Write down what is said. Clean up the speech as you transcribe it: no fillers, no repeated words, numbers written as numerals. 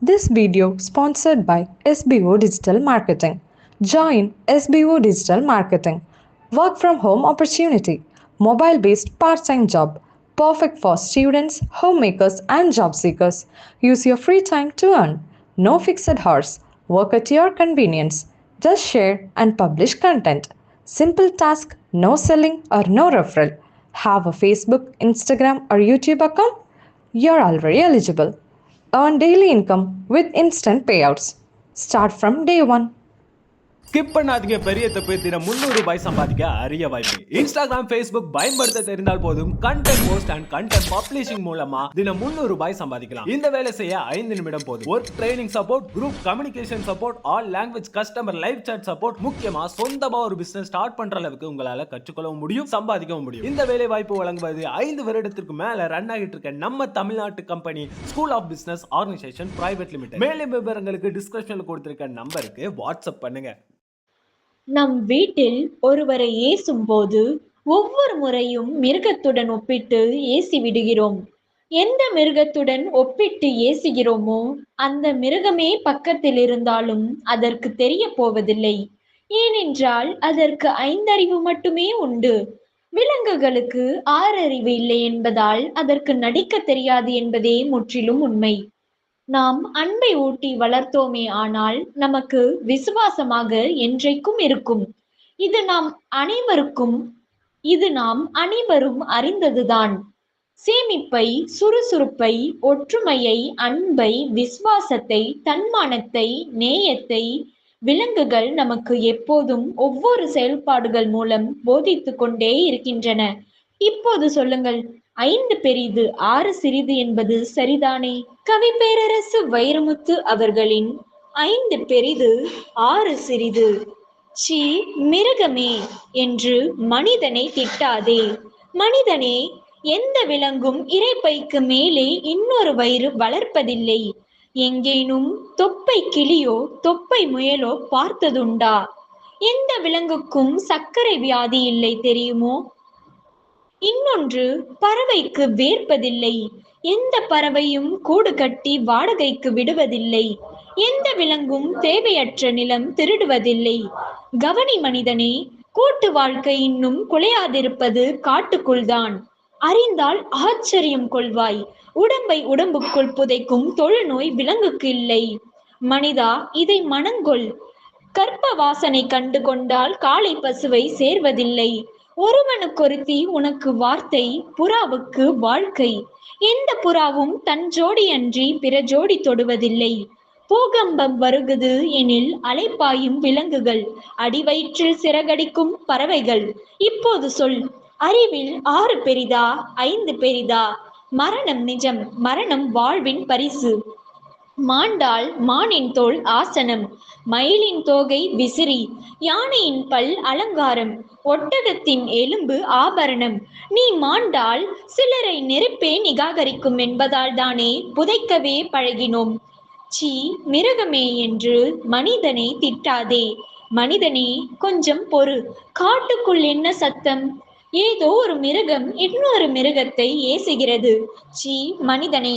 This video sponsored by SBO Digital Marketing. Join SBO Digital Marketing. Work from home opportunity. Mobile based part time job. Perfect for students, homemakers, and job seekers. Use your free time to earn. No fixed hours. Work at your convenience. Just share and publish content. Simple task, no selling or no referral. Have a Facebook, Instagram, or YouTube account? You're already eligible. Earn daily income with instant payouts. Start from day one. Skip பண்ணாதீங்க, பெரிய தப்பு. தினம் 300 ரூபாய் சம்பாதிக்க அரிய வாய்ப்பு. Instagram, Facebook பயன்படுத்த தெரிந்தால் போதும் content post and content publishing மூலமா தினம் 300 ரூபாய் சம்பாதிக்கலாம். இந்த வேலை செய்ய 5 நிமிடம் போதும். Work training support, group communication support, all language customer live chat support, முக்கியமா சொந்தமா ஒரு பிசினஸ் ஸ்டார்ட் பண்ற அளவுக்கு உங்களால கற்றுக்கொள்ளவும் முடியும், சம்பாதிக்கவும் முடியும். இந்த வேலை வாய்ப்பு வழங்குவது 5 வருடத்திற்கு மேல ரன் ஆகிட்டு இருக்க நம்ம தமிழ்நாட்டு company school of business organisation private limited. மேலும் விவரங்களுக்கு டிஸ்கிரிப்ஷன்ல கொடுத்திருக்க நம்பருக்கு வாட்ஸ்அப் பண்ணுங்க. நம் வீட்டில் ஒருவரை ஏசும் போது ஒவ்வொரு முறையும் மிருகத்துடன் ஒப்பிட்டு ஏசி விடுகிறோம். எந்த மிருகத்துடன் ஒப்பிட்டு ஏசுகிறோமோ அந்த மிருகமே பக்கத்தில் இருந்தாலும் அதற்கு தெரிய போவதில்லை. ஏனென்றால் அதற்கு 5 அறிவு மட்டுமே உண்டு. விலங்குகளுக்கு 6 அறிவு இல்லை என்பதால் அதற்கு நடிக்க தெரியாது என்பதே முற்றிலும் உண்மை. நாம் அன்பை ஊட்டி வளர்த்தோமே ஆனால் நமக்கு விசுவாசமாக என்றைக்கும் இருக்கும். இது நாம் அனைவரும் அறிந்ததுதான். சேமிப்பை, சுறுசுறுப்பை, ஒற்றுமையை, அன்பை, விசுவாசத்தை, தன்மானத்தை, நேயத்தை விலங்குகள் நமக்கு எப்போதும் ஒவ்வொரு செயல்பாடுகள் மூலம் போதித்து கொண்டே இருக்கின்றன. இப்போது சொல்லுங்கள், 5 பெரிது 6 சிறிது என்பது சரிதானே? கவி பேரரசு வைரமுத்து அவர்களின் 5 பெரிது 6 சிறிது. சி மிருகமே என்று மனிதனை திட்டாதே. மனிதனே, எந்த விலங்கும் இரைப்பைக்கு மேலே இன்னொரு வயிறு வளர்ப்பதில்லை. எங்கேனும் தொப்பை கிளியோ தொப்பை முயலோ பார்த்ததுண்டா? எந்த விலங்குக்கும் சர்க்கரை வியாதி இல்லை தெரியுமோ? இன்னொன்று, பறவைக்கு வேர்ப்பதில்லை. எந்த பறவையும் கூடு கட்டி வாடகைக்கு விடுவதில்லை. எந்த விலங்கும் தேவையற்ற நிலம் திருடுவதில்லை. கவனி மனிதனே, கூட்டு வாழ்க்கை இன்னும் குலையாதிருப்பது காட்டுக்குள்தான். அறிந்தால் ஆச்சரியம் கொள்வாய். உடம்பை உடம்புக்குள் புதைக்கும் தொழுநோய் விலங்குக்கு இல்லை. மனிதா, இதை மனங்கொள். கற்ப வாசனை கண்டு கொண்டால் காளை பசுவை சேர்வதில்லை. ஒருவனுக்கொருத்தி உனக்கு வார்த்தை, புறாவுக்கு வாழ்க்கை. எந்த புறாவும் தன் ஜோடி அன்றி பிற ஜோடி தொடுவதில்லை. பூகம்பம் வருகுது எனில் அலைப்பாயும் விலங்குகள், அடிவயிற்றில் சிறகடிக்கும் பறவைகள். இப்போது சொல், அறிவில் 6 பெரிதா 5 பெரிதா? மரணம் நிஜம், மரணம் வாழ்வின் பரிசு. மாண்டால் மானின் தோல் ஆசனம், மயிலின் தோகை விசிறி, யானையின் பல் அலங்காரம், ஒட்டகத்தின் எலும்பு ஆபரணம். நீ மாண்டால் சிலரை நெருப்பே நிகாகரிக்கும் என்பதால் தானே புதைக்கவே பழகினோம். சி மிருகமே என்று மனிதனை திட்டாதே. மனிதனே, கொஞ்சம் பொறு. காட்டுக்குள் என்ன சத்தம்? ஏதோ ஒரு மிருகம் இன்னொரு மிருகத்தை ஏசுகிறது. சி மனிதனே.